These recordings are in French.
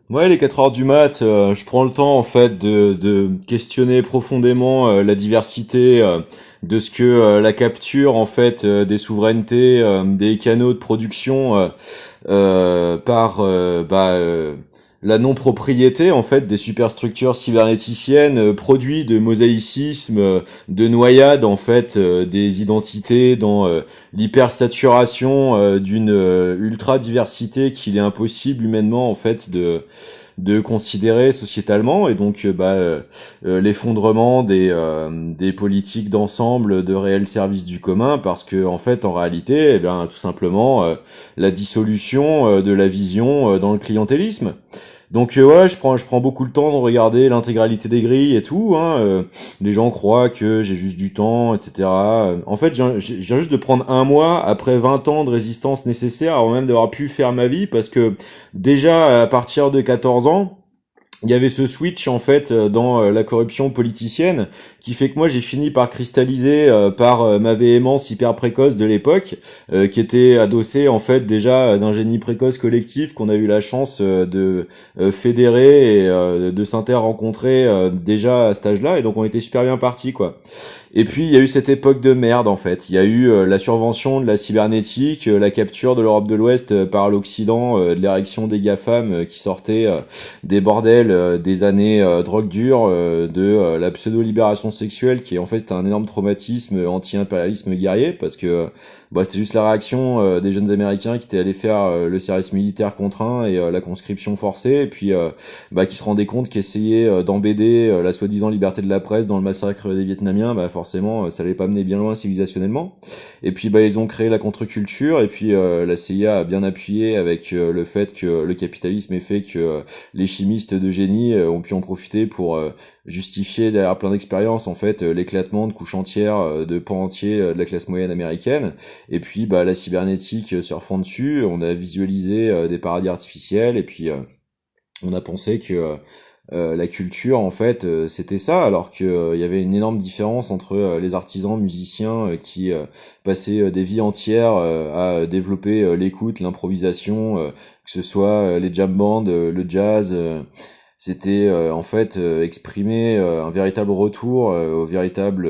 Ouais, les 4 heures du mat, je prends le temps en fait de questionner profondément la diversité de ce que la capture en fait des souverainetés, des canaux de production par la non-propriété en fait des superstructures cybernéticiennes, produits de mosaïcisme, de noyade en fait des identités dans l'hypersaturation d'une ultra diversité qu'il est impossible humainement en fait de considérer sociétalement, et donc l'effondrement des politiques d'ensemble de réels services du commun, parce que en fait en réalité tout simplement la dissolution de la vision dans le clientélisme. Donc ouais, je prends beaucoup le temps de regarder l'intégralité des grilles et tout. Les gens croient que j'ai juste du temps, etc. En fait, j'ai juste de prendre un mois après 20 ans de résistance nécessaire avant même d'avoir pu faire ma vie, parce que déjà à partir de 14 ans, il y avait ce switch en fait dans la corruption politicienne, qui fait que moi j'ai fini par cristalliser par ma véhémence hyper précoce de l'époque, qui était adossée en fait déjà d'un génie précoce collectif qu'on a eu la chance de fédérer et de s'inter-rencontrer déjà à cet âge-là, et donc on était super bien partis quoi. Et puis il y a eu cette époque de merde en fait. Il y a eu la survention de la cybernétique, la capture de l'Europe de l'Ouest par l'Occident, de l'érection des GAFAM qui sortaient des bordels des années drogue dure, la pseudo-libération sexuelle, qui est en fait un énorme traumatisme anti-impérialisme guerrier, parce que c'était juste la réaction des jeunes américains qui étaient allés faire le service militaire contraint et la conscription forcée, et puis qui se rendaient compte qu'essayer d'embêter la soi-disant liberté de la presse dans le massacre des Vietnamiens, forcément ça allait pas mener bien loin civilisationnellement. Et puis ils ont créé la contre-culture, et puis la CIA a bien appuyé avec le fait que le capitalisme est fait que les chimistes de génie ont pu en profiter pour justifier derrière plein d'expériences en fait l'éclatement de couches entières de pans entiers de la classe moyenne américaine. Et puis la cybernétique surfant dessus, on a visualisé des paradis artificiels, et puis on a pensé que la culture en fait c'était ça, alors que il y avait une énorme différence entre les artisans musiciens qui passaient des vies entières à développer l'écoute, l'improvisation, que ce soit les jam bands, le jazz. C'était en fait exprimer un véritable retour au véritable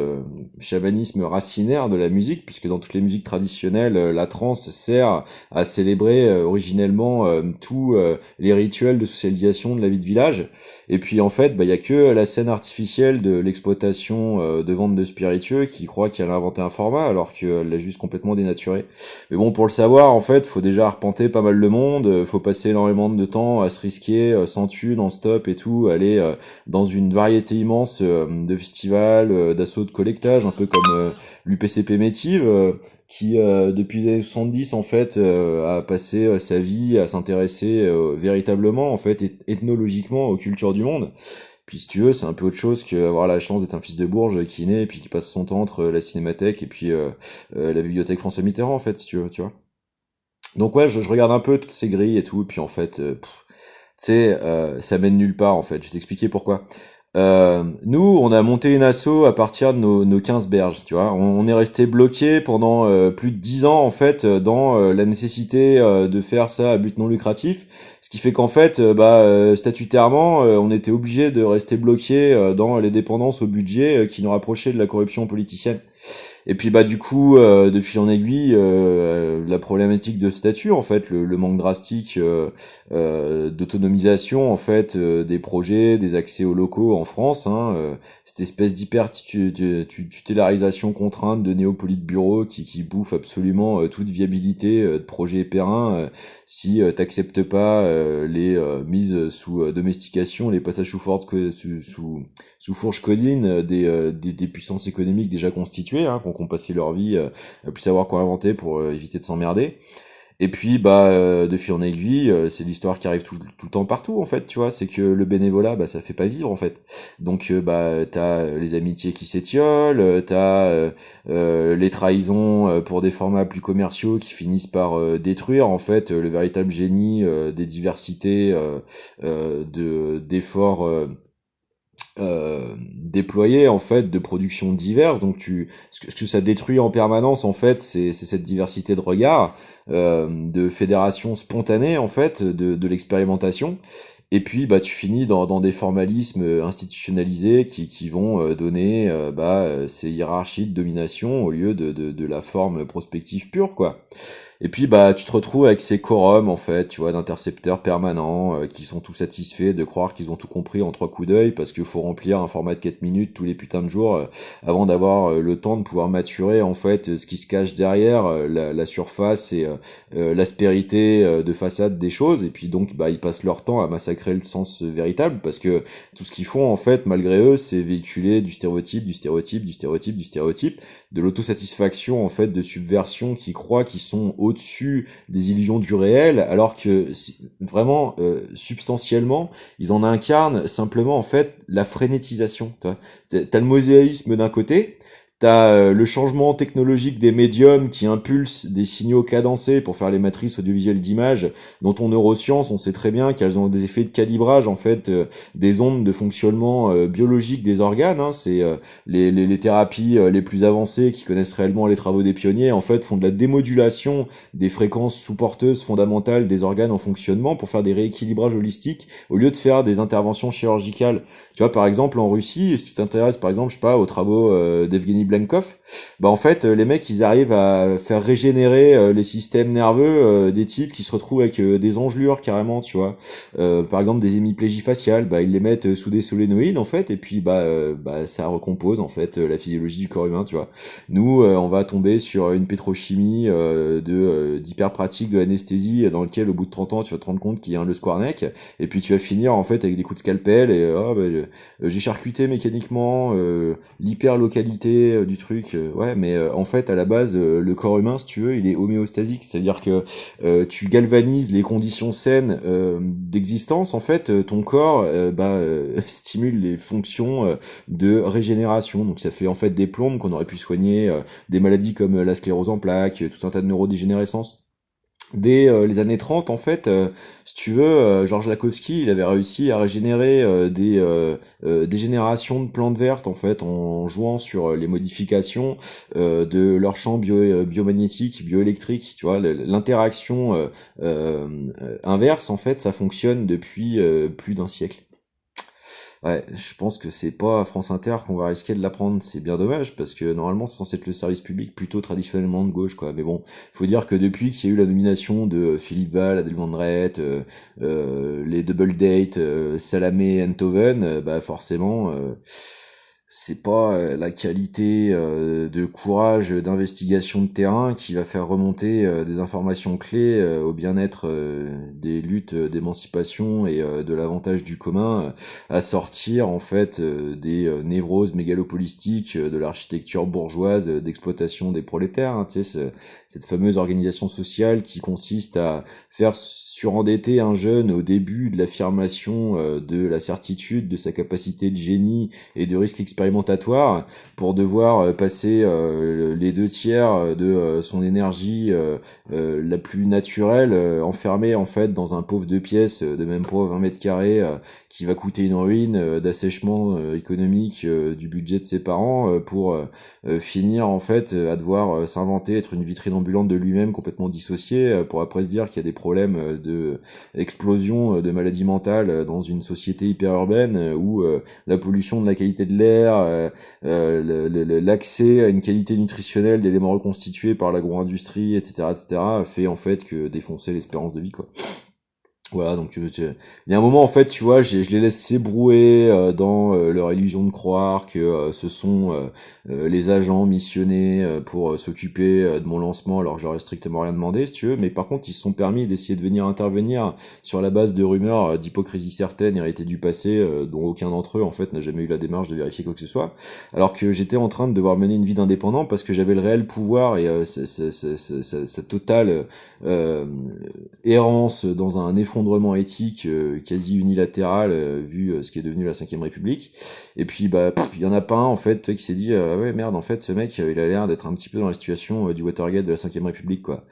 chamanisme racinaire de la musique, puisque dans toutes les musiques traditionnelles, la trance sert à célébrer originellement tous les rituels de socialisation de la vie de village. Et puis en fait, il y a que la scène artificielle de l'exploitation de vente de spiritueux qui croit qu'elle a inventé un format, alors qu'elle l'a juste complètement dénaturé. Mais bon, pour le savoir, en fait, faut déjà arpenter pas mal le monde, faut passer énormément de temps à se risquer, sans thune, en stop et tout, aller dans une variété immense de festivals, d'assauts de collectage, un peu comme l'UPCP Métive, qui depuis les années 70 en fait a passé sa vie à s'intéresser véritablement en fait ethnologiquement aux cultures du monde. Puis si tu veux, c'est un peu autre chose que avoir la chance d'être un fils de Bourges qui naît et puis qui passe son temps entre la cinémathèque et puis la bibliothèque François Mitterrand en fait, si tu veux, tu vois. Donc ouais, je regarde un peu toutes ces grilles et tout, et puis en fait, tu sais, ça mène nulle part en fait. Je vais t'expliquer pourquoi. Nous, on a monté une asso à partir de nos 15 berges, tu vois. On est resté bloqué pendant plus de 10 ans, en fait, dans la nécessité de faire ça à but non lucratif. Ce qui fait qu'en fait, statutairement, on était obligé de rester bloqué dans les dépendances au budget qui nous rapprochaient de la corruption politicienne. Et puis du coup, de fil en aiguille, la problématique de statut en fait, le manque drastique d'autonomisation en fait des projets, des accès aux locaux en France, cette espèce d'hyper tutélarisation contrainte de néopolite bureau qui bouffe absolument toute viabilité de projets périns si t'acceptes pas les mises sous domestication, les passages sous fourche codine des puissances économiques déjà constituées, qui ont passé leur vie à plus savoir quoi inventer pour éviter de s'emmerder. Et puis de fil en aiguille, c'est l'histoire qui arrive tout le temps partout en fait, tu vois, c'est que le bénévolat ça fait pas vivre en fait. Donc t'as les amitiés qui s'étiolent, t'as les trahisons pour des formats plus commerciaux qui finissent par détruire en fait le véritable génie des diversités de d'efforts déployés en fait de productions diverses. Donc ce que ça détruit en permanence en fait, c'est cette diversité de regards, de fédération spontanée en fait de l'expérimentation. Et puis bah tu finis dans des formalismes institutionnalisés qui vont donner ces hiérarchies de domination au lieu de la forme prospective pure quoi. Et puis bah tu te retrouves avec ces quorums en fait, tu vois, d'intercepteurs permanents qui sont tout satisfaits de croire qu'ils ont tout compris en 3 coups d'œil parce qu'il faut remplir un format de 4 minutes tous les putains de jours avant d'avoir le temps de pouvoir maturer en fait ce qui se cache derrière la surface et l'aspérité de façade des choses. Et puis donc bah ils passent leur temps à massacrer le sens véritable parce que tout ce qu'ils font en fait malgré eux c'est véhiculer du stéréotype, du stéréotype, du stéréotype, du stéréotype, de l'autosatisfaction en fait, de subversion qui croient qu'ils sont au-dessus des illusions du réel, alors que vraiment substantiellement ils en incarnent simplement en fait la frénétisation. T'as le mosaïsme d'un côté. T'as le changement technologique des médiums qui impulse des signaux cadencés pour faire les matrices audiovisuelles d'images, dont en neurosciences, on sait très bien qu'elles ont des effets de calibrage en fait des ondes de fonctionnement biologique des organes. Hein. C'est les thérapies les plus avancées qui connaissent réellement les travaux des pionniers en fait font de la démodulation des fréquences sous-porteuses fondamentales des organes en fonctionnement pour faire des rééquilibrages holistiques au lieu de faire des interventions chirurgicales. Tu vois, par exemple, en Russie, si tu t'intéresses, par exemple, je sais pas, aux travaux d'Evgeny Blankov, bah en fait, les mecs, ils arrivent à faire régénérer les systèmes nerveux des types qui se retrouvent avec des engelures carrément, tu vois. Par exemple, des hémiplégies faciales, bah ils les mettent sous des solénoïdes en fait, et puis ça recompose en fait la physiologie du corps humain, tu vois. Nous, on va tomber sur une pétrochimie d'hyper pratique de l'anesthésie dans lequel au bout de 30 ans, tu vas te rendre compte qu'il y a un le squarneck, et puis tu vas finir en fait avec des coups de scalpel et j'ai charcuté mécaniquement l'hyperlocalité du truc. Ouais, mais en fait, à la base, le corps humain, si tu veux, il est homéostasique. C'est-à-dire que tu galvanises les conditions saines d'existence. En fait, ton corps stimule les fonctions de régénération. Donc ça fait en fait des plombes qu'on aurait pu soigner des maladies comme la sclérose en plaques, tout un tas de neurodégénérescence. Dès les années 30, en fait, si tu veux, Georges Lakhovsky, il avait réussi à régénérer des générations de plantes vertes, en fait, en jouant sur les modifications de leur champ biomagnétique, bioélectrique, tu vois, l'interaction inverse, en fait, ça fonctionne depuis plus d'un siècle. Ouais, je pense que c'est pas à France Inter qu'on va risquer de l'apprendre. C'est bien dommage parce que normalement c'est censé être le service public plutôt traditionnellement de gauche, quoi. Mais bon, faut dire que depuis qu'il y a eu la nomination de Philippe Val, Adèle Van Dreit, les double dates, Salamé, Enthoven, bah forcément. C'est pas la qualité de courage d'investigation de terrain qui va faire remonter des informations clés au bien-être des luttes d'émancipation et de l'avantage du commun à sortir en fait des névroses mégalopolistiques de l'architecture bourgeoise d'exploitation des prolétaires, hein, tu sais, cette fameuse organisation sociale qui consiste à faire surendetter un jeune au début de l'affirmation de la certitude de sa capacité de génie et de risque expérimentatoire pour devoir passer les 2 tiers de son énergie la plus naturelle enfermée en fait dans un pauvre 2 pièces de même pas 20 mètres carrés qui va coûter une ruine d'assèchement économique du budget de ses parents pour finir en fait à devoir s'inventer être une vitrine ambulante de lui-même complètement dissocié pour après se dire qu'il y a des problèmes de explosion de maladies mentales dans une société hyper urbaine où la pollution de la qualité de l'air, l'accès à une qualité nutritionnelle d'éléments reconstitués par l'agro-industrie, etc., fait en fait que défoncer l'espérance de vie, quoi. Voilà, donc il y a un moment en fait, tu vois, je les laisse s'ébrouer dans leur illusion de croire que ce sont les agents missionnés pour s'occuper de mon lancement alors que j'aurais strictement rien demandé, si tu veux, mais par contre ils se sont permis d'essayer de venir intervenir sur la base de rumeurs d'hypocrisie certaine héritées du passé dont aucun d'entre eux en fait n'a jamais eu la démarche de vérifier quoi que ce soit, alors que j'étais en train de devoir mener une vie d'indépendant parce que j'avais le réel pouvoir et sa totale errance dans un effondrement éthique quasi unilatéral vu ce qui est devenu la 5ème République. Et puis il y en a pas un en fait qui s'est dit ouais merde en fait ce mec il a l'air d'être un petit peu dans la situation du Watergate de la 5ème République, quoi.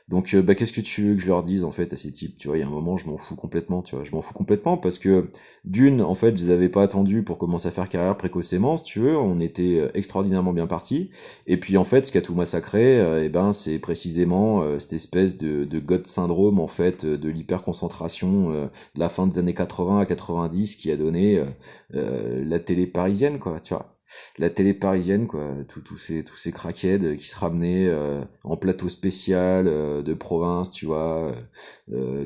Donc, bah, qu'est-ce que tu veux que je leur dise en fait à ces types? Tu vois, il y a un moment, je m'en fous complètement. Tu vois, je m'en fous complètement parce que d'une, en fait, je les avais pas attendus pour commencer à faire carrière précocement. Si tu veux, on était extraordinairement bien partis. Et puis en fait, ce qui a tout massacré, eh ben, c'est précisément cette espèce de God syndrome en fait, de l'hyperconcentration de la fin des années 80 à 90 qui a donné la télé parisienne, quoi. Tu vois, la télé parisienne, quoi, tous ces crackheads qui se ramenaient en plateau spécial de province, tu vois,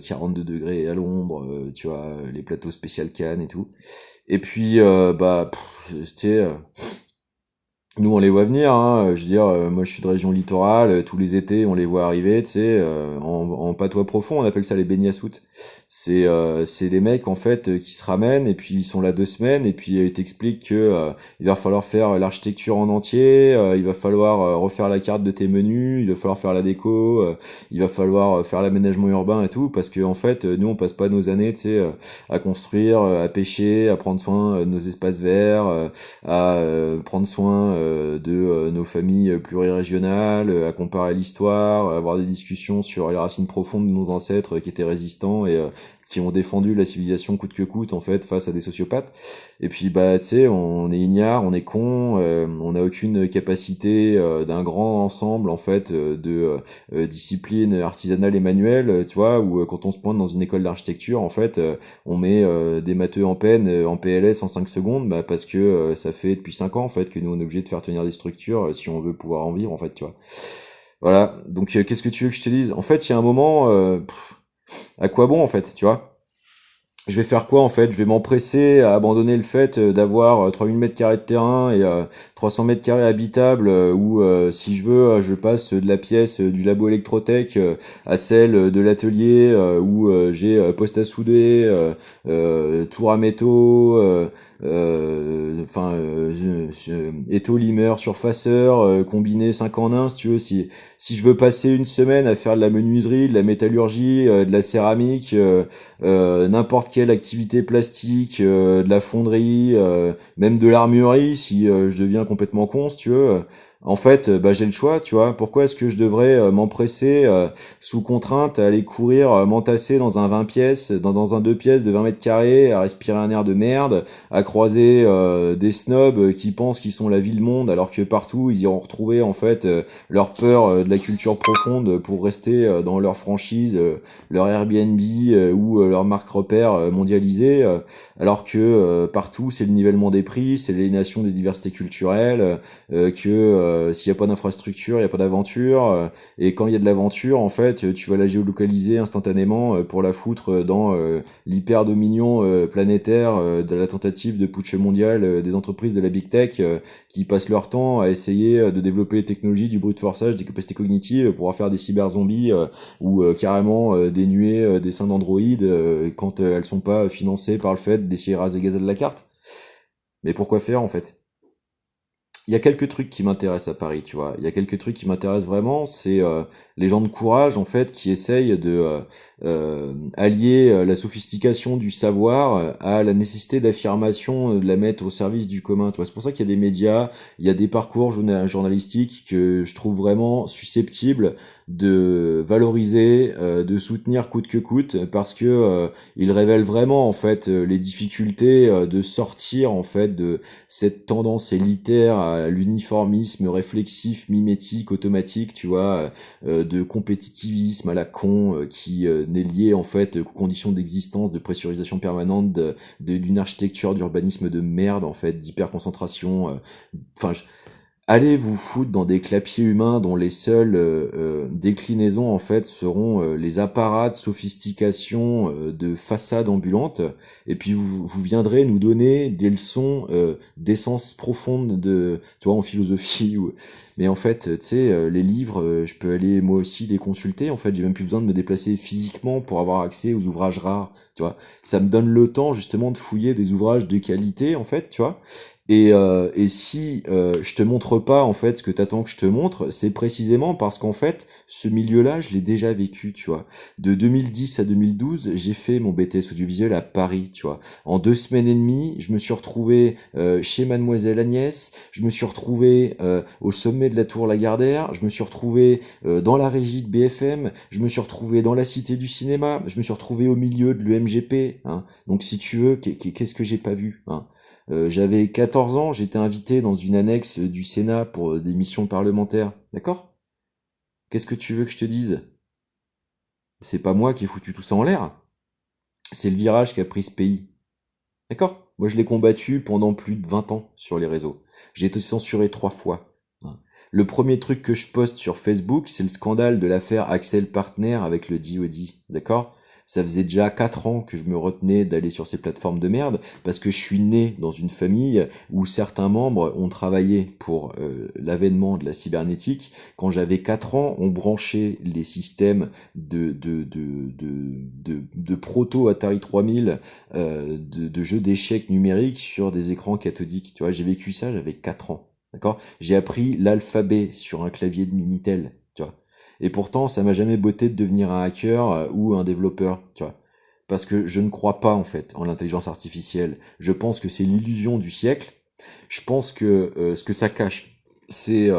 42 degrés à l'ombre, tu vois, les plateaux spécial Cannes et tout. Et puis bah tu sais, nous on les voit venir, hein, je veux dire, moi je suis de région littorale, tous les étés on les voit arriver, tu sais, en patois profond, on appelle ça les baignassoutes. C'est des mecs en fait qui se ramènent et puis ils sont là 2 semaines et puis ils t'expliquent que il va falloir faire l'architecture en entier, il va falloir refaire la carte de tes menus, il va falloir faire la déco, il va falloir faire l'aménagement urbain et tout parce que en fait nous on passe pas nos années, tu sais, à construire, à pêcher, à prendre soin de nos espaces verts, à prendre soin de nos familles plurirégionales, à comparer l'histoire, à avoir des discussions sur les racines profondes de nos ancêtres qui étaient résistants et qui ont défendu la civilisation coûte que coûte en fait face à des sociopathes. Et puis bah tu sais, on est ignare, on est con, on n'a aucune capacité d'un grand ensemble en fait de disciplines artisanales et manuelles, tu vois, où quand on se pointe dans une école d'architecture en fait on met des matheux en peine en PLS en 5 secondes bah, parce que ça fait depuis 5 ans en fait que nous on est obligé de faire tenir des structures si on veut pouvoir en vivre en fait, tu vois. Voilà, donc qu'est-ce que tu veux que je te dise? En fait, il y a un moment, à quoi bon en fait, tu vois? Je vais faire quoi en fait? Je vais m'empresser à abandonner le fait d'avoir 3000 mètres carrés de terrain et 300 mètres carrés habitables où si je veux je passe de la pièce du labo électrotech à celle de l'atelier où j'ai poste à souder, tour à métaux, étau limeur, surfaceur, combiné 5 en 1 si tu veux. Si je veux passer une semaine à faire de la menuiserie, de la métallurgie, de la céramique, n'importe quelle activité plastique, de la fonderie, même de l'armurerie, si je deviens complètement con, si tu veux. En fait, bah, j'ai le choix, tu vois. Pourquoi est-ce que je devrais m'empresser sous contrainte à aller courir, m'entasser dans un 20 pièces, dans un 2 pièces de 20 mètres carrés, à respirer un air de merde, à croiser des snobs qui pensent qu'ils sont la ville monde, alors que partout ils iront retrouver en fait leur peur de la culture profonde pour rester dans leur franchise, leur Airbnb ou leur marque repère mondialisée, alors que partout c'est le nivellement des prix, c'est l'aliénation des diversités culturelles, que s'il n'y a pas d'infrastructure, il n'y a pas d'aventure, et quand il y a de l'aventure, en fait, tu vas la géolocaliser instantanément pour la foutre dans l'hyper-dominion planétaire de la tentative de putsch mondial des entreprises de la big tech qui passent leur temps à essayer de développer les technologies du brute forçage, des capacités cognitives pour en faire des cyber-zombies ou carrément dénuer des seins d'androïdes quand elles sont pas financées par le fait d'essayer de raser Gaza de la carte. Mais pourquoi faire en fait? Il y a quelques trucs qui m'intéressent à Paris, tu vois. Il y a quelques trucs qui m'intéressent vraiment, c'est les gens de courage en fait qui essayent de allier la sophistication du savoir à la nécessité d'affirmation, de la mettre au service du commun. Tu vois, c'est pour ça qu'il y a des médias, il y a des parcours journalistiques que je trouve vraiment susceptibles de valoriser, de soutenir coûte que coûte, parce que ils révèlent vraiment en fait les difficultés de sortir en fait de cette tendance élitaire à l'uniformisme réflexif, mimétique, automatique, tu vois, de compétitivisme à la con, qui n'est lié en fait aux conditions d'existence, de pressurisation permanente, d'une architecture d'urbanisme de merde en fait, d'hyperconcentration. Enfin, allez vous foutre dans des clapiers humains dont les seules déclinaisons en fait seront les apparats de sophistication de façade ambulante, et puis vous viendrez nous donner des leçons d'essence profonde de, tu vois, en philosophie ou mais en fait tu sais les livres je peux aller moi aussi les consulter en fait, j'ai même plus besoin de me déplacer physiquement pour avoir accès aux ouvrages rares, tu vois, ça me donne le temps justement de fouiller des ouvrages de qualité en fait, tu vois. Et si je te montre pas en fait ce que t'attends que je te montre, c'est précisément parce qu'en fait ce milieu-là, je l'ai déjà vécu, tu vois. De 2010 à 2012, j'ai fait mon BTS audiovisuel à Paris, tu vois. En 2 semaines et demie, je me suis retrouvé chez Mademoiselle Agnès, je me suis retrouvé au sommet de la Tour Lagardère, je me suis retrouvé dans la régie de BFM, je me suis retrouvé dans la Cité du Cinéma, je me suis retrouvé au milieu de l'EMGP, hein. Donc si tu veux, qu'est-ce que j'ai pas vu, hein. J'avais 14 ans, j'étais invité dans une annexe du Sénat pour des missions parlementaires. D'accord? Qu'est-ce que tu veux que je te dise? C'est pas moi qui ai foutu tout ça en l'air. C'est le virage qui a pris ce pays. D'accord? Moi, je l'ai combattu pendant plus de 20 ans sur les réseaux. J'ai été censuré 3 fois. Le premier truc que je poste sur Facebook, c'est le scandale de l'affaire Axel Partner avec le DoD. D'accord? Ça faisait déjà 4 ans que je me retenais d'aller sur ces plateformes de merde parce que je suis né dans une famille où certains membres ont travaillé pour l'avènement de la cybernétique. Quand j'avais 4 ans, on branchait les systèmes de proto Atari 3000 de jeux d'échecs numériques sur des écrans cathodiques. Tu vois, j'ai vécu ça, j'avais 4 ans. D'accord? J'ai appris l'alphabet sur un clavier de Minitel, tu vois. Et pourtant, ça m'a jamais botté de devenir un hacker ou un développeur, tu vois. Parce que je ne crois pas, en fait, en l'intelligence artificielle. Je pense que c'est l'illusion du siècle. Je pense que ce que ça cache, c'est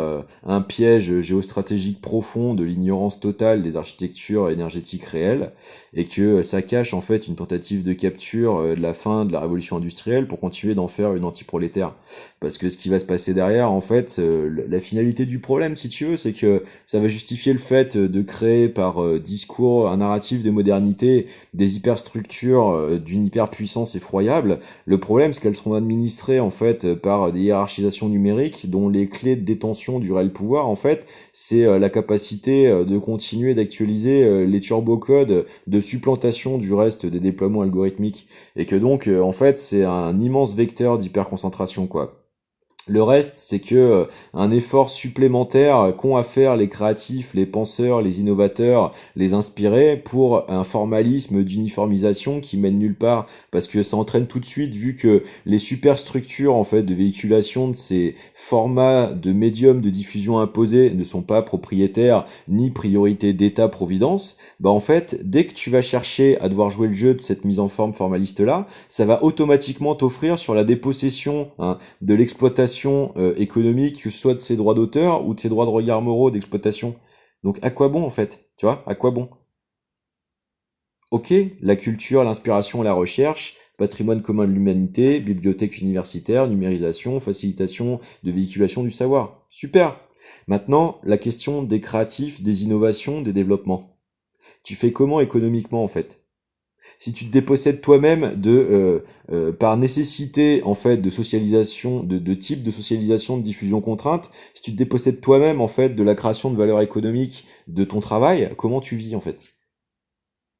un piège géostratégique profond de l'ignorance totale des architectures énergétiques réelles, et que ça cache en fait une tentative de capture de la fin de la révolution industrielle pour continuer d'en faire une antiprolétaire. Parce que ce qui va se passer derrière, en fait, la finalité du problème, si tu veux, c'est que ça va justifier le fait de créer par discours un narratif de modernité des hyperstructures d'une hyperpuissance effroyable. Le problème, c'est qu'elles seront administrées en fait par des hiérarchisations numériques dont les clés de détention du réel pouvoir, en fait, c'est la capacité de continuer d'actualiser les turbocodes de supplantation du reste des déploiements algorithmiques. Et que donc, en fait, c'est un immense vecteur d'hyperconcentration, quoi. Le reste, c'est que un effort supplémentaire qu'ont à faire les créatifs, les penseurs, les innovateurs, les inspirés pour un formalisme d'uniformisation qui mène nulle part, parce que ça entraîne tout de suite, vu que les superstructures en fait de véhiculation de ces formats de médiums de diffusion imposés ne sont pas propriétaires ni priorité d'État-providence, bah en fait, dès que tu vas chercher à devoir jouer le jeu de cette mise en forme formaliste là, ça va automatiquement t'offrir sur la dépossession, hein, de l'exploitation économique, que ce soit de ses droits d'auteur ou de ses droits de regard moraux d'exploitation. Donc à quoi bon en fait? Tu vois, à quoi bon? Ok, la culture, l'inspiration, la recherche, patrimoine commun de l'humanité, bibliothèque universitaire, numérisation, facilitation de véhiculation du savoir. Super. Maintenant, la question des créatifs, des innovations, des développements. Tu fais comment économiquement en fait? Si tu te dépossèdes toi-même de par nécessité en fait de socialisation, de type de socialisation de diffusion contrainte, si tu te dépossèdes toi-même en fait de la création de valeur économique de ton travail, comment tu vis en fait?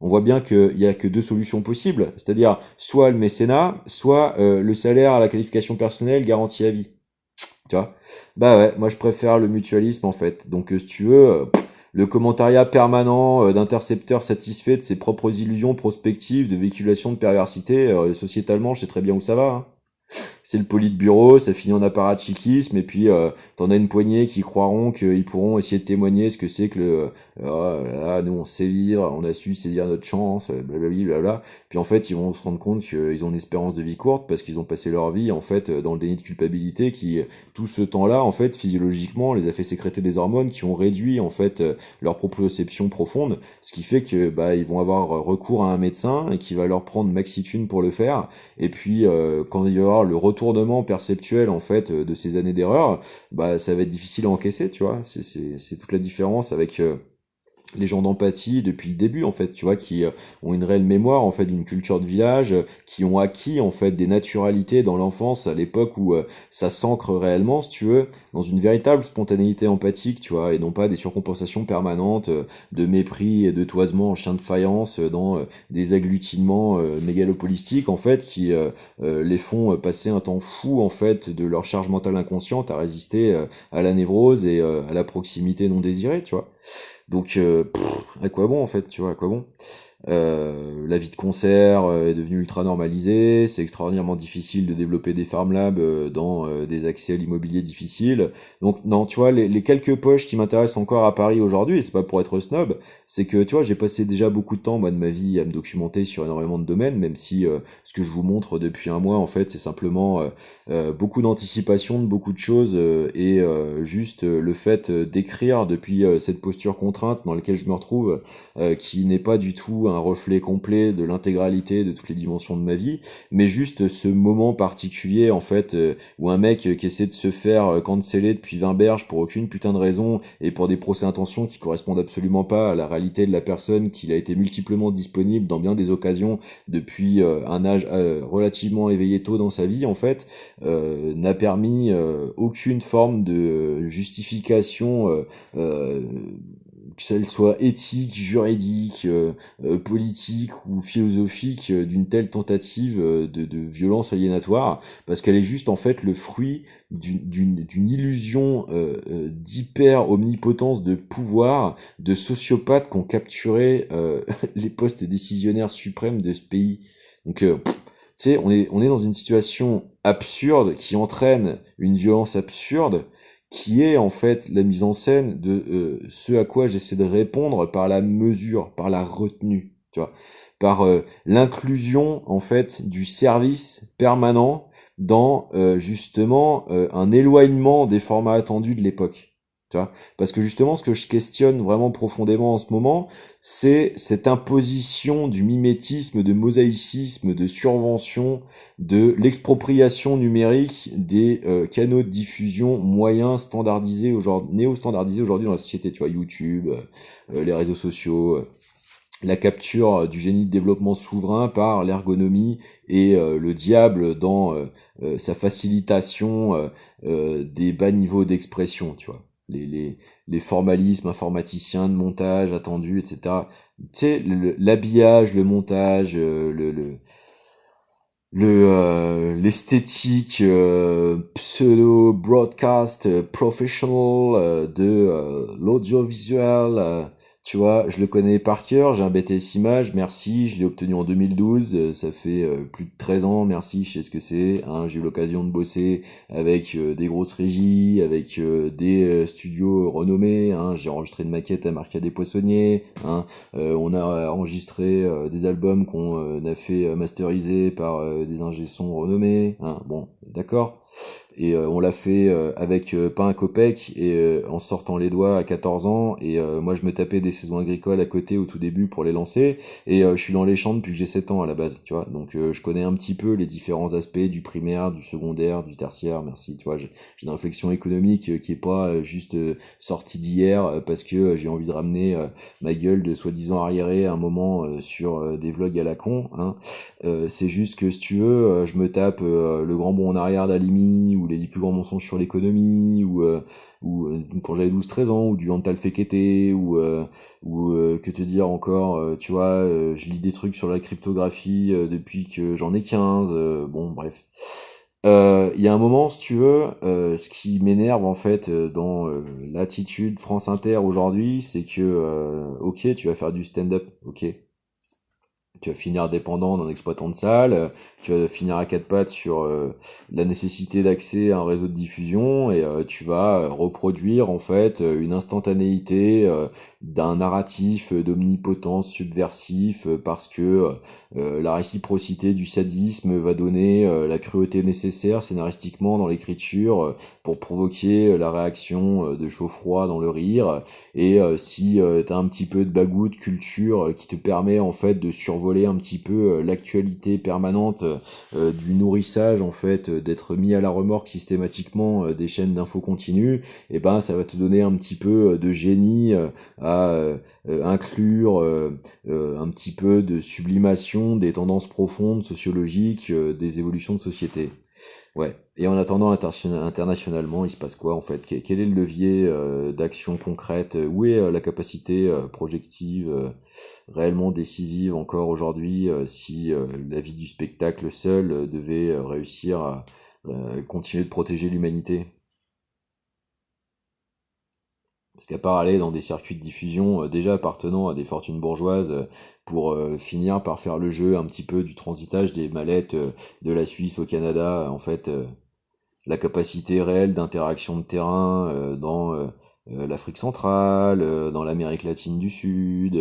On voit bien qu'il y a que deux solutions possibles, c'est-à-dire soit le mécénat, soit le salaire à la qualification personnelle garantie à vie. Tu vois? Bah ouais, moi je préfère le mutualisme en fait. Donc si tu veux, le commentariat permanent d'intercepteurs satisfaits de ses propres illusions prospectives de véhiculation de perversité, sociétalement, je sais très bien où ça va, hein. C'est le politburo, ça finit en apparatchiquisme, et puis t'en as une poignée qui croiront qu'ils pourront essayer de témoigner ce que c'est que nous on sait vivre, on a su saisir notre chance, blablabla. Puis en fait, ils vont se rendre compte qu'ils ont une espérance de vie courte parce qu'ils ont passé leur vie en fait dans le déni de culpabilité qui, tout ce temps-là, en fait, physiologiquement, les a fait sécréter des hormones qui ont réduit en fait leur proprioception profonde, ce qui fait que bah ils vont avoir recours à un médecin et qui va leur prendre maxi-thune pour le faire. Et puis quand il va y avoir le retournement perceptuel en fait de ces années d'erreur, bah ça va être difficile à encaisser, tu vois. C'est toute la différence avec les gens d'empathie depuis le début en fait, tu vois, qui ont une réelle mémoire en fait d'une culture de village, qui ont acquis en fait des naturalités dans l'enfance à l'époque où ça s'ancre réellement, si tu veux, dans une véritable spontanéité empathique, tu vois, et non pas des surcompensations permanentes de mépris et de toisement en chien de faïence dans des agglutinements mégalopolistiques en fait qui les font passer un temps fou en fait de leur charge mentale inconsciente à résister à la névrose et à la proximité non désirée, tu vois. Donc, à quoi bon en fait, tu vois, à quoi bon? La vie de concert est devenue ultra normalisée, c'est extraordinairement difficile de développer des farm labs dans des accès à l'immobilier difficiles. Donc non, tu vois, les quelques poches qui m'intéressent encore à Paris aujourd'hui, et c'est pas pour être snob, c'est que tu vois, j'ai passé déjà beaucoup de temps moi de ma vie à me documenter sur énormément de domaines, même si ce que je vous montre depuis un mois en fait, c'est simplement beaucoup d'anticipation de beaucoup de choses et juste le fait d'écrire depuis cette posture contrainte dans laquelle je me retrouve qui n'est pas du tout un reflet complet de l'intégralité de toutes les dimensions de ma vie, mais juste ce moment particulier en fait où un mec qui essaie de se faire canceller depuis 20 berges pour aucune putain de raison et pour des procès intentions qui correspondent absolument pas à la réalité de la personne, qu'il a été multiplement disponible dans bien des occasions depuis un âge relativement éveillé tôt dans sa vie en fait, n'a permis aucune forme de justification euh, que celle soit éthique, juridique, politique ou philosophique d'une telle tentative de violence aliénatoire, parce qu'elle est juste en fait le fruit d'une illusion d'hyper omnipotence de pouvoir de sociopathes qui ont capturé les postes décisionnaires suprêmes de ce pays. Donc tu sais, on est dans une situation absurde qui entraîne une violence absurde qui est en fait la mise en scène de ce à quoi j'essaie de répondre par la mesure, par la retenue, tu vois, par l'inclusion en fait du service permanent dans justement un éloignement des formats attendus de l'époque. Tu vois, parce que justement ce que je questionne vraiment profondément en ce moment, c'est cette imposition du mimétisme, de mosaïcisme, de survention, de l'expropriation numérique des canaux de diffusion moyens standardisés aujourd'hui, néo-standardisés aujourd'hui dans la société, tu vois, YouTube, les réseaux sociaux, la capture du génie de développement souverain par l'ergonomie et le diable dans sa facilitation des bas niveaux d'expression, tu vois. Les formalismes informaticiens de montage attendus, etc. Tu sais, l'habillage, le montage, l'esthétique pseudo broadcast professional de l'audiovisuel, tu vois, je le connais par cœur, j'ai un BTS Images, merci, je l'ai obtenu en 2012, ça fait plus de 13 ans, merci, je sais ce que c'est, hein, j'ai eu l'occasion de bosser avec des grosses régies, avec des studios renommés, hein, j'ai enregistré une maquette à Marca des Poissonniers, hein, on a enregistré des albums qu'on a fait masteriser par des ingé sons renommés, hein, bon, d'accord. Et on l'a fait avec pas un copec et en sortant les doigts à 14 ans et moi je me tapais des saisons agricoles à côté au tout début pour les lancer et je suis dans les champs depuis que j'ai 7 ans à la base, tu vois. Donc je connais un petit peu les différents aspects du primaire, du secondaire, du tertiaire, merci, tu vois. J'ai une réflexion économique qui est pas juste sortie d'hier parce que j'ai envie de ramener ma gueule de soi-disant arriéré à un moment sur des vlogs à la con, hein. C'est juste que si tu veux, je me tape le grand bond en arrière d'Alimi ou les 10 plus grands mensonges sur l'économie ou quand j'avais 12-13 ans ou du Antal Fekete ou que te dire encore, tu vois, je lis des trucs sur la cryptographie depuis que j'en ai 15, bon bref. Il y a un moment, si tu veux, ce qui m'énerve en fait dans l'attitude France Inter aujourd'hui, c'est que ok, tu vas faire du stand-up, ok, tu vas finir dépendant d'un exploitant de salle, tu vas finir à quatre pattes sur la nécessité d'accès à un réseau de diffusion et tu vas reproduire en fait une instantanéité d'un narratif d'omnipotence subversif parce que la réciprocité du sadisme va donner la cruauté nécessaire scénaristiquement dans l'écriture pour provoquer la réaction de chaud-froid dans le rire et si t'as un petit peu de bagou de culture qui te permet en fait de survoler un petit peu l'actualité permanente du nourrissage en fait d'être mis à la remorque systématiquement des chaînes d'infos continues, et ben ça va te donner un petit peu de génie à inclure un petit peu de sublimation des tendances profondes sociologiques des évolutions de société. Ouais. Et en attendant, internationalement, il se passe quoi en fait? Quel est le levier d'action concrète? Où est la capacité projective réellement décisive encore aujourd'hui si la vie du spectacle seul devait réussir à continuer de protéger l'humanité? Parce qu'à part aller dans des circuits de diffusion déjà appartenant à des fortunes bourgeoises pour finir par faire le jeu un petit peu du transitage des mallettes de la Suisse au Canada, en fait, la capacité réelle d'interaction de terrain dans l'Afrique centrale, dans l'Amérique latine du Sud,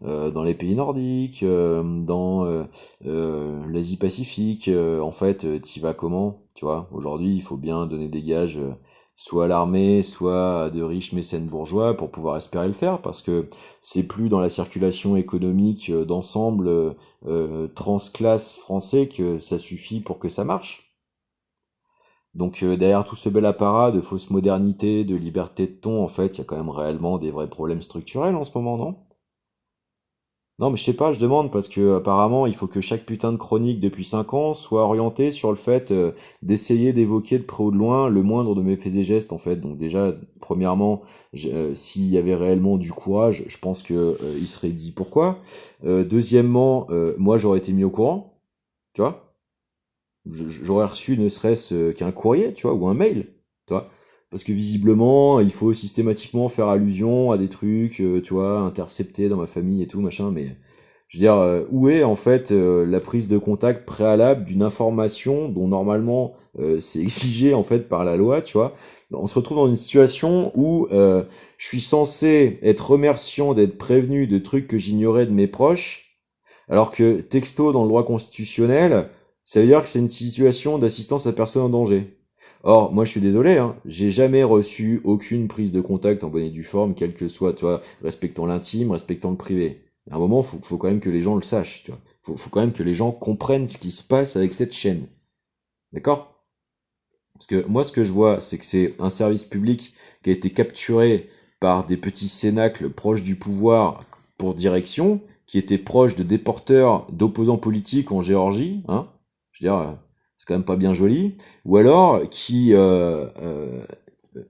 dans les pays nordiques, dans l'Asie Pacifique. En fait, t'y vas comment? Tu vois, aujourd'hui, il faut bien donner des gages soit à l'armée, soit à de riches mécènes bourgeois pour pouvoir espérer le faire, parce que c'est plus dans la circulation économique d'ensemble transclasse français que ça suffit pour que ça marche. Donc derrière tout ce bel apparat de fausse modernité, de liberté de ton, en fait, il y a quand même réellement des vrais problèmes structurels en ce moment, non? Non, mais je sais pas, je demande parce que apparemment, il faut que chaque putain de chronique depuis 5 ans soit orientée sur le fait d'essayer d'évoquer de près ou de loin le moindre de mes faits et gestes, en fait. Donc déjà, premièrement, s'il y avait réellement du courage, je pense que il serait dit pourquoi. Deuxièmement, moi, j'aurais été mis au courant, tu vois? J'aurais reçu ne serait-ce qu'un courrier, tu vois, ou un mail, tu vois. Parce que visiblement, il faut systématiquement faire allusion à des trucs, tu vois, interceptés dans ma famille et tout, machin, mais je veux dire, où est en fait la prise de contact préalable d'une information dont normalement c'est exigé en fait par la loi, tu vois. On se retrouve dans une situation où je suis censé être remerciant d'être prévenu de trucs que j'ignorais de mes proches, alors que texto dans le droit constitutionnel, ça veut dire que c'est une situation d'assistance à personne en danger. Or, moi je suis désolé, hein, j'ai jamais reçu aucune prise de contact en bonne et due forme, quel que soit, tu vois, respectant l'intime, respectant le privé. À un moment, faut quand même que les gens le sachent, tu vois. Faut quand même que les gens comprennent ce qui se passe avec cette chaîne. D'accord? Parce que moi, ce que je vois, c'est que c'est un service public qui a été capturé par des petits cénacles proches du pouvoir pour direction, qui étaient proches de déporteurs d'opposants politiques en Géorgie, hein. Je veux dire, c'est quand même pas bien joli. Ou alors, qui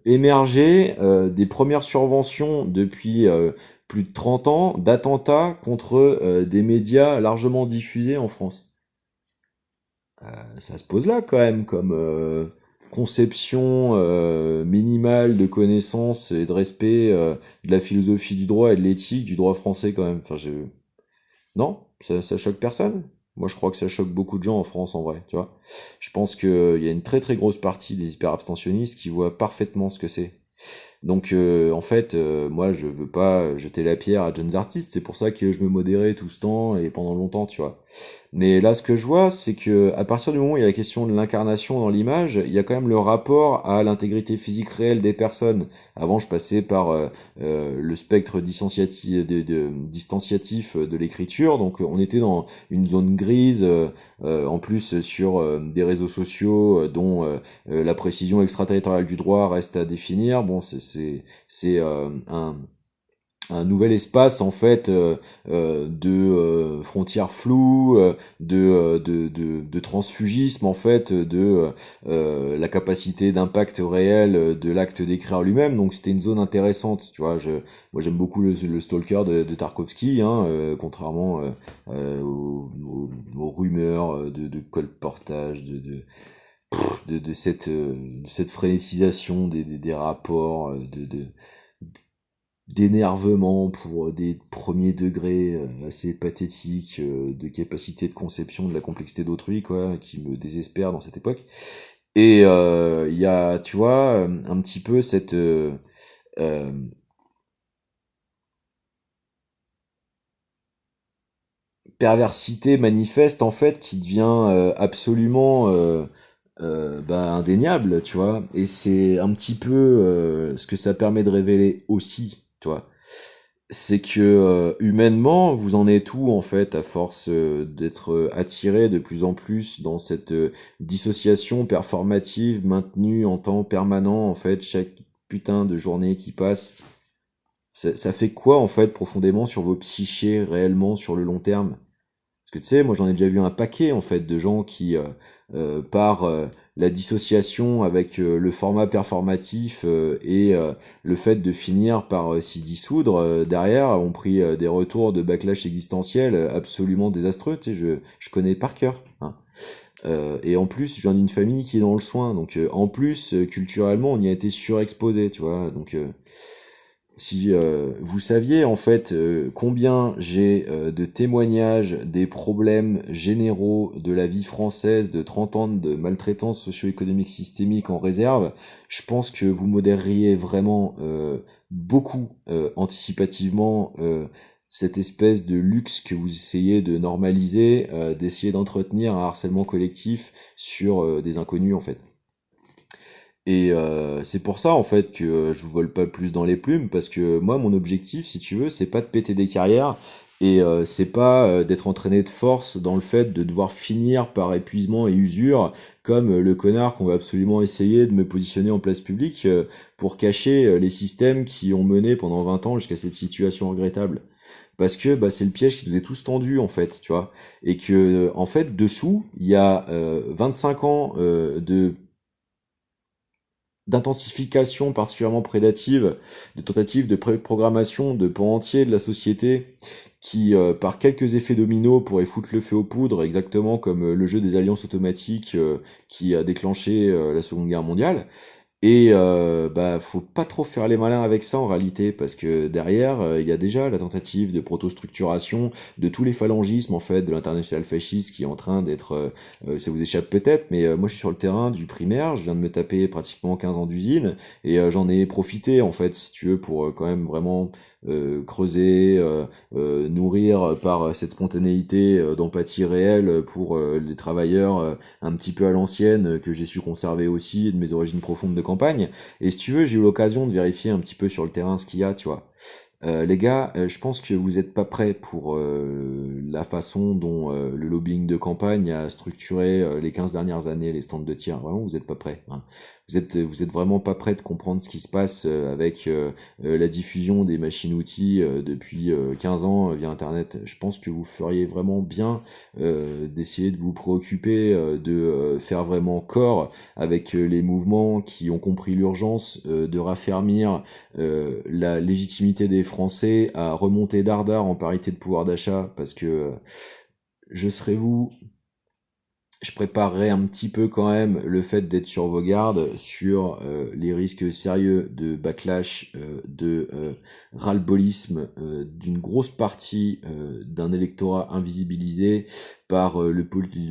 émergeait des premières surventions depuis plus de 30 ans d'attentats contre des médias largement diffusés en France. Ça se pose là quand même comme conception minimale de connaissance et de respect de la philosophie du droit et de l'éthique du droit français quand même. Enfin, non, ça choque personne. Moi, je crois que ça choque beaucoup de gens en France en vrai, tu vois. Je pense qu'il y a une très très grosse partie des hyper-abstentionnistes qui voient parfaitement ce que c'est. Donc en fait, moi je veux pas jeter la pierre à jeunes artistes, c'est pour ça que je me modérais tout ce temps et pendant longtemps, tu vois. Mais là ce que je vois, c'est que à partir du moment où il y a la question de l'incarnation dans l'image, il y a quand même le rapport à l'intégrité physique réelle des personnes. Avant, je passais par le spectre distanciatif de l'écriture, donc on était dans une zone grise, en plus sur des réseaux sociaux dont la précision extraterritoriale du droit reste à définir. Bon, c'est un nouvel espace en fait de frontières floues, de transfugisme en fait, de la capacité d'impact réel de l'acte d'écrire lui-même. Donc c'était une zone intéressante, tu vois. Moi j'aime beaucoup le Stalker de Tarkovsky, hein, contrairement aux rumeurs de colportage, de cette frénétisation des rapports, d'énervement pour des premiers degrés assez pathétiques de capacité de conception de la complexité d'autrui, quoi, qui me désespère dans cette époque. Et il y a, tu vois, un petit peu cette euh, perversité manifeste en fait qui devient absolument indéniable, tu vois. Et c'est un petit peu ce que ça permet de révéler aussi, tu vois. C'est que humainement, vous en êtes où en fait à force d'être attiré de plus en plus dans cette dissociation performative maintenue en temps permanent en fait chaque putain de journée qui passe. Ça fait quoi en fait profondément sur vos psychés réellement sur le long terme? Parce que tu sais, moi j'en ai déjà vu un paquet en fait de gens qui par la dissociation avec le format performatif et le fait de finir par s'y dissoudre derrière ont pris des retours de backlash existentiel absolument désastreux. Tu sais, je connais par cœur, hein. Et en plus, je viens d'une famille qui est dans le soin, donc en plus culturellement on y a été surexposé, tu vois. Donc Si vous saviez en fait combien j'ai de témoignages des problèmes généraux de la vie française de 30 ans de maltraitance socio-économique systémique en réserve, je pense que vous modéreriez vraiment beaucoup anticipativement cette espèce de luxe que vous essayez de normaliser, d'essayer d'entretenir un harcèlement collectif sur des inconnus en fait. Et c'est pour ça en fait que je vous vole pas plus dans les plumes parce que moi mon objectif si tu veux c'est pas de péter des carrières et c'est pas d'être entraîné de force dans le fait de devoir finir par épuisement et usure comme le connard qu'on va absolument essayer de me positionner en place publique pour cacher les systèmes qui ont mené pendant 20 ans jusqu'à cette situation regrettable. Parce que bah, c'est le piège qui nous est tous tendu en fait, tu vois, et que en fait dessous il y a 25 ans de d'intensification particulièrement prédative, de tentatives de programmation de pans entiers de la société qui, par quelques effets dominos, pourraient foutre le feu aux poudres, exactement comme le jeu des alliances automatiques qui a déclenché la Seconde Guerre mondiale. Et bah faut pas trop faire les malins avec ça en réalité parce que derrière il y a déjà la tentative de protostructuration de tous les phalangismes en fait de l'international fasciste qui est en train d'être ça vous échappe peut-être mais moi je suis sur le terrain du primaire, je viens de me taper pratiquement 15 ans d'usine et j'en ai profité en fait si tu veux pour quand même vraiment creuser nourrir par cette spontanéité d'empathie réelle pour les travailleurs un petit peu à l'ancienne que j'ai su conserver aussi de mes origines profondes de campagne. Et si tu veux, j'ai eu l'occasion de vérifier un petit peu sur le terrain ce qu'il y a, tu vois. Les gars, je pense que vous êtes pas prêts pour la façon dont le lobbying de campagne a structuré les 15 dernières années les stands de tir. Vraiment, vous êtes pas prêts. Hein. Vous êtes vraiment pas prêts de comprendre ce qui se passe avec la diffusion des machines-outils depuis 15 ans via Internet. Je pense que vous feriez vraiment bien d'essayer de vous préoccuper, de faire vraiment corps avec les mouvements qui ont compris l'urgence de raffermir la légitimité des Français à remonter dardard en parité de pouvoir d'achat, parce que je serais vous, je préparerais un petit peu quand même le fait d'être sur vos gardes sur les risques sérieux de backlash, de ras-le-bolisme d'une grosse partie d'un électorat invisibilisé par le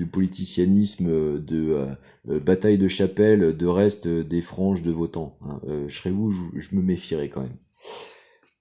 politicianisme de bataille de chapelle de reste des franges de votants. Hein. Je serais vous, je me méfierais quand même.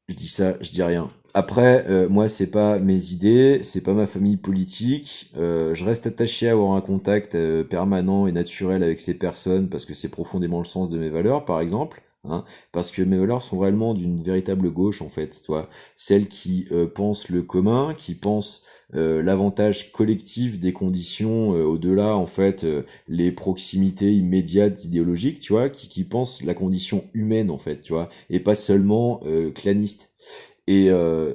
Je dis ça, je dis rien. Après, moi, c'est pas mes idées, c'est pas ma famille politique. Je reste attaché à avoir un contact permanent et naturel avec ces personnes parce que c'est profondément le sens de mes valeurs, par exemple. Hein, parce que mes valeurs sont réellement d'une véritable gauche, en fait. Toi, celles qui pensent le commun, qui pensent l'avantage collectif des conditions au-delà, en fait, les proximités immédiates idéologiques, tu vois, qui pensent la condition humaine, en fait, tu vois, et pas seulement claniste. Et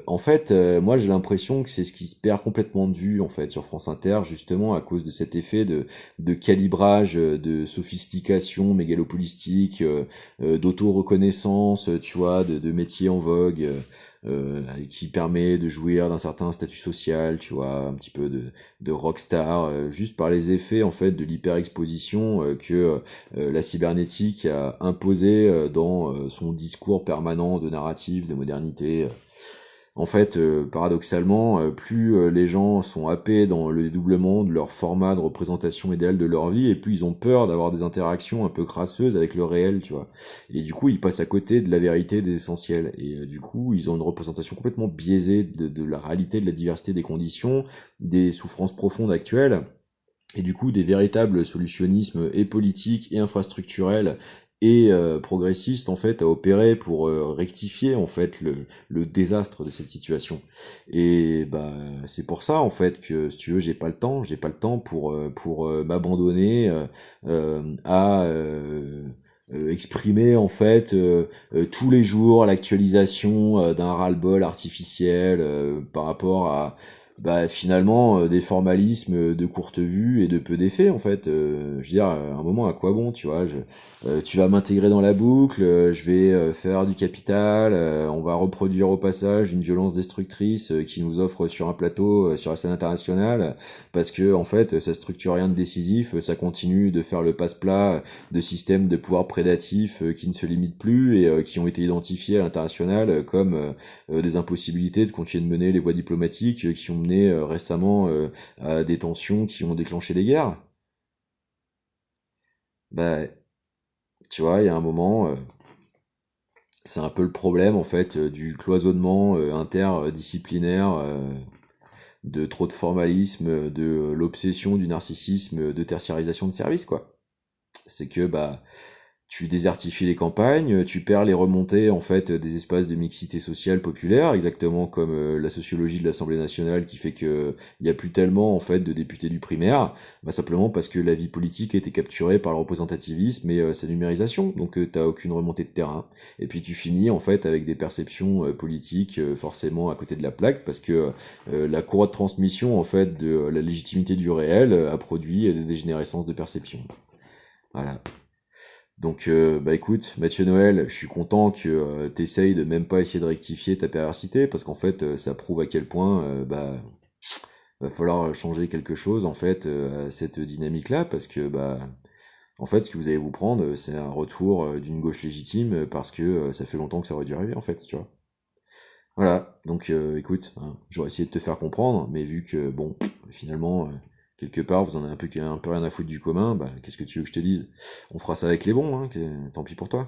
en fait, moi j'ai l'impression que c'est ce qui se perd complètement de vue en fait sur France Inter, justement à cause de cet effet de calibrage, de sophistication mégalopolistique, d'auto-reconnaissance, tu vois, de métier en vogue, qui permet de jouir d'un certain statut social, tu vois, un petit peu de rockstar, juste par les effets en fait de l'hyperexposition que la cybernétique a imposé dans son discours permanent de narratif, de modernité. En fait, paradoxalement, plus les gens sont happés dans le dédoublement de leur format de représentation idéale de leur vie, et plus ils ont peur d'avoir des interactions un peu crasseuses avec le réel, tu vois. Et du coup, ils passent à côté de la vérité des essentiels. Et du coup, ils ont une représentation complètement biaisée de la réalité, de la diversité des conditions, des souffrances profondes actuelles et du coup des véritables solutionnismes et politiques et infrastructurels et progressistes en fait à opérer pour rectifier en fait le désastre de cette situation. Et bah c'est pour ça en fait que si tu veux j'ai pas le temps pour m'abandonner à exprimer en fait tous les jours l'actualisation d'un ras-le-bol artificiel par rapport à bah finalement des formalismes de courte vue et de peu d'effet en fait. Je veux dire, à un moment à quoi bon, tu vois, tu vas m'intégrer dans la boucle, je vais faire du capital, on va reproduire au passage une violence destructrice qui nous offre sur un plateau sur la scène internationale, parce que en fait ça structure rien de décisif, ça continue de faire le passe-plat de systèmes de pouvoir prédatifs qui ne se limitent plus et qui ont été identifiés à l'international comme des impossibilités de continuer de mener les voies diplomatiques qui ont mené récemment à des tensions qui ont déclenché des guerres. Bah, tu vois, il y a un moment, c'est un peu le problème en fait du cloisonnement interdisciplinaire, de trop de formalisme, de l'obsession du narcissisme, de tertiarisation de services quoi. C'est que bah tu désertifies les campagnes, tu perds les remontées en fait des espaces de mixité sociale populaire, exactement comme la sociologie de l'Assemblée nationale qui fait que il y a plus tellement en fait de députés du primaire, bah simplement parce que la vie politique a été capturée par le représentativisme et sa numérisation, donc t'as aucune remontée de terrain. Et puis tu finis en fait avec des perceptions politiques forcément à côté de la plaque parce que la courroie de transmission en fait de la légitimité du réel a produit des dégénérescences de perception. Voilà. Donc, bah écoute, Mathieu Noël, je suis content que t'essayes de même pas essayer de rectifier ta perversité, parce qu'en fait, ça prouve à quel point, bah, va falloir changer quelque chose, en fait, à cette dynamique-là, parce que, bah, en fait, ce que vous allez vous prendre, c'est un retour d'une gauche légitime, parce que ça fait longtemps que ça aurait dû arriver, en fait, tu vois. Voilà, donc écoute, hein, j'aurais essayé de te faire comprendre, mais vu que, bon, finalement, quelque part, vous en avez un peu rien à foutre du commun, bah, qu'est-ce que tu veux que je te dise? On fera ça avec les bons, hein, tant pis pour toi.